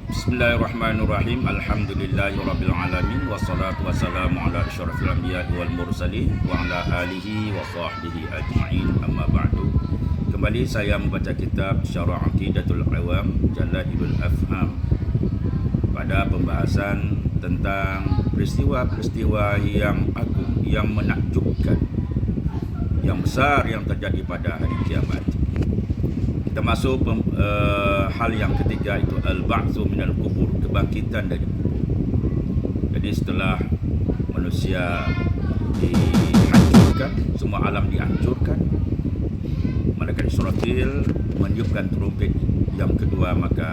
Bismillahirrahmanirrahim. Alhamdulillahirabbil alamin wassalatu wassalamu ala asyrafil anbiya'i wal mursalin wa ala alihi wa sahbihi ajma'in. Amma ba'du. Kembali saya membaca kitab Syarah Aqidatul Awam Jala'ilul Afham pada pembahasan tentang peristiwa-peristiwa yang agung, yang menakjubkan, yang besar yang terjadi pada hari kiamat. Kita masuk hal yang ketiga, itu al-ba'tsu minal kubur, kebangkitan dari kubur. Jadi setelah manusia dihancurkan, semua alam dihancurkan, malaikat Israfil meniupkan trumpet yang kedua, maka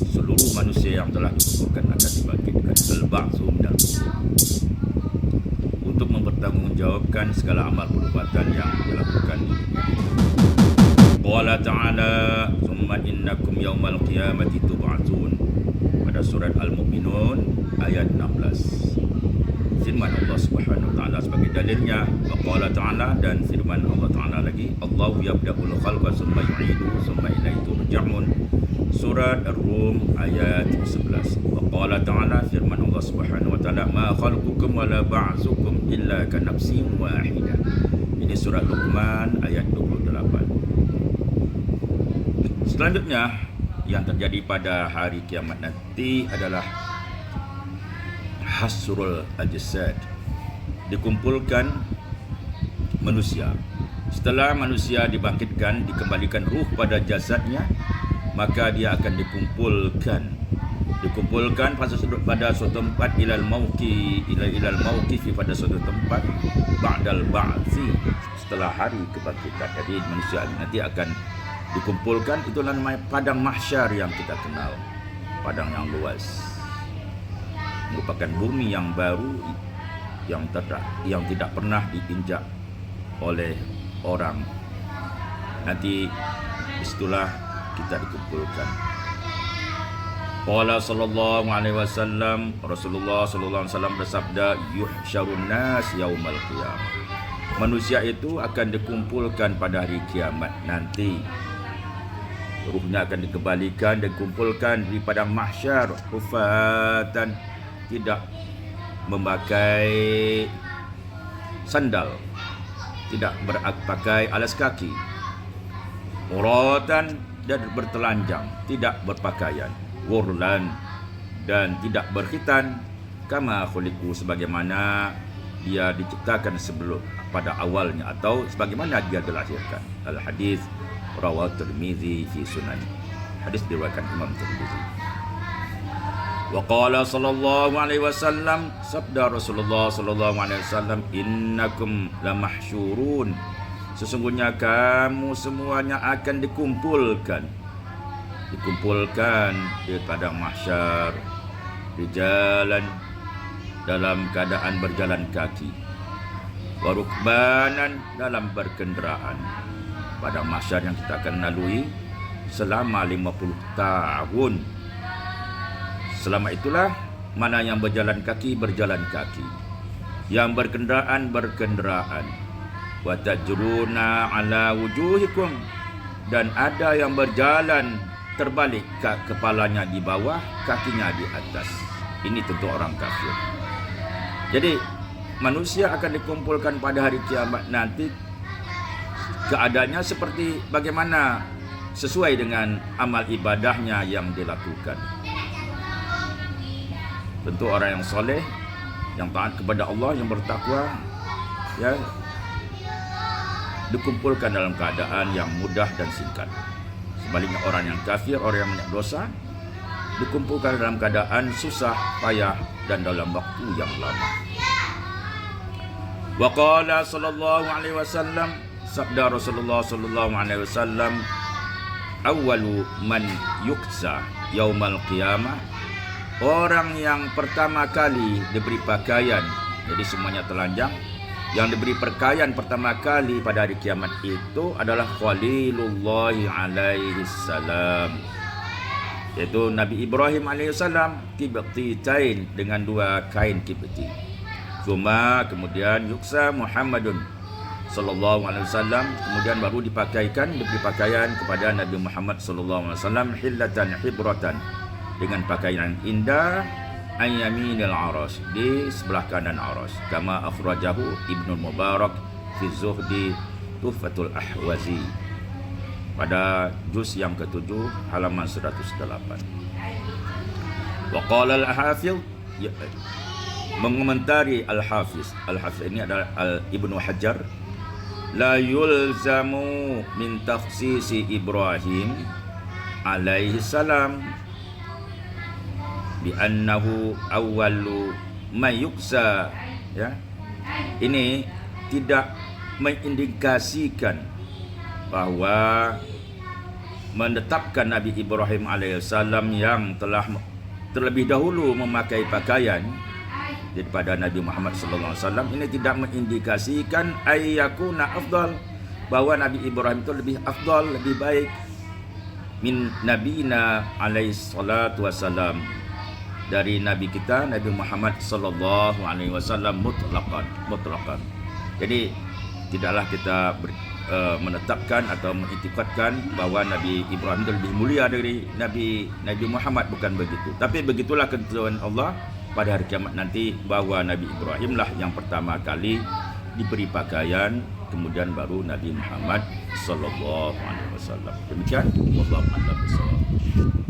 seluruh manusia yang telah dikuburkan akan dibangkitkan. Al-ba'tsu minal kubur, untuk mempertanggungjawabkan segala amal perbuatan yang dilakukan di dunia. Qala ta'ala summa innakum yawmal qiyamati tub'atsun, pada surat Al-Mu'minun ayat 16. Firman Allah Subhanahu wa taala sebagai dalilnya, wa qala ta'ala, dan firman Allah taala lagi, Allahu yabda'ul khalqa summa yu'iduhu summa ilaihi turja'un, surat Ar-Rum ayat 11. Wa qala ta'ala, firman Allah Subhanahu wa taala, ma khalqukum wa la ba'tsukum illa ka nafsin wahidah. Ini surat Luqman ayat 28. Selanjutnya yang terjadi pada hari kiamat nanti adalah hasrul ajsad, dikumpulkan manusia. Setelah manusia dibangkitkan, dikembalikan ruh pada jasadnya, maka dia akan dikumpulkan pada suatu tempat, ilal mauqifi, pada suatu tempat, ba'dal ba'tsi, setelah hari kebangkitan. Jadi manusia nanti akan dikumpulkan, itulah namanya padang mahsyar yang kita kenal, padang yang luas, merupakan bumi yang baru yang tidak pernah diinjak oleh orang. Nanti disitulah kita dikumpulkan. Qala sallallahu alaihi wasallam, Rasulullah sallallahu alaihi wasallam bersabda, yuhsyarun nas yaumal qiyamah, manusia itu akan dikumpulkan pada hari kiamat nanti. Ruhnya akan dikembalikan dan dikumpulkan di padang mahsyar, hufatan, tidak memakai sandal, tidak berpakai alas kaki, uratan, dan bertelanjang, tidak berpakaian, ghurlan, dan tidak berkhitan, kama khuliqu, sebagaimana dia diciptakan sebelum pada awalnya, atau sebagaimana dia dilahirkan. Al-hadis rawahu Tirmizi fi Sunan. Hadis diriwayatkan Imam Tirmizi. Wa qala sallallahu alaihi wasallam, sabda Rasulullah sallallahu alaihi wasallam, innakum lamahsyurun, sesungguhnya kamu semuanya akan dikumpulkan di padang mahsyar, di jalan, dalam keadaan berjalan kaki, wa rukbanan, dalam berkendaraan. Padang mahsyar yang kita akan lalui selama 50 tahun. Selama itulah mana yang berjalan kaki, yang berkendaraan, wa tajruna ala wujuhikum, dan ada yang berjalan terbalik, kepalanya di bawah, kakinya di atas. Ini tentu orang kafir. Jadi manusia akan dikumpulkan pada hari kiamat nanti, keadaannya seperti bagaimana, sesuai dengan amal ibadahnya yang dilakukan. Tentu orang yang soleh, yang taat kepada Allah, yang bertakwa, ya, dikumpulkan dalam keadaan yang mudah dan singkat. Sebaliknya orang yang kafir, orang yang banyak dosa, dikumpulkan dalam keadaan susah, payah, dan dalam waktu yang lama. Wa qala sallallahu alaihi wasallam, sabda Rasulullah sallallahu alaihi wasallam, awwalu man yuksa yaumal qiyamah, orang yang pertama kali diberi pakaian, jadi semuanya telanjang, yang diberi pakaian pertama kali pada hari kiamat itu adalah Khalilullah alaihi salam, yaitu Nabi Ibrahim alaihi salam, kibtitain, dengan dua kain kibti. Kemudian yuksa Muhammadun sallallahu alaihi wasallam, kemudian baru diberi pakaian kepada Nabi Muhammad sallallahu alaihi wasallam hillatan hibratan, dengan pakaian indah, ayyaminil aras, di sebelah kanan aras, kama akhrajahu Ibnu Mubarak fi Zuhdi Tuhfatul Ahwazi pada juz yang ke-7 halaman 108. Wa qala al-Hafiz, mengomentari Al-Hafiz ini adalah Ibnu Hajar, la yulzamu min takhsisi Ibrahim alaihi salam bi annahu awwalu may yuksa, ya. Ini tidak mengindikasikan bahwa menetapkan Nabi Ibrahim alaihissalam yang telah terlebih dahulu memakai pakaian daripada Nabi Muhammad sallallahu alaihi wasallam, ini tidak mengindikasikan ayyakuna afdal, bahwa Nabi Ibrahim itu lebih afdal, lebih baik min nabiyina alaihi salatu wasallam, dari nabi kita Nabi Muhammad sallallahu alaihi wasallam mutlaqan. Jadi tidaklah kita menetapkan atau mengitikadkan bahwa Nabi Ibrahim itu lebih mulia dari Nabi Muhammad, bukan begitu. Tapi begitulah ketentuan Allah pada hari kiamat nanti, bahwa Nabi Ibrahim lah yang pertama kali diberi pakaian, kemudian baru Nabi Muhammad sallallahu alaihi wasallam. Demikian, wallahu a'lam bishawab.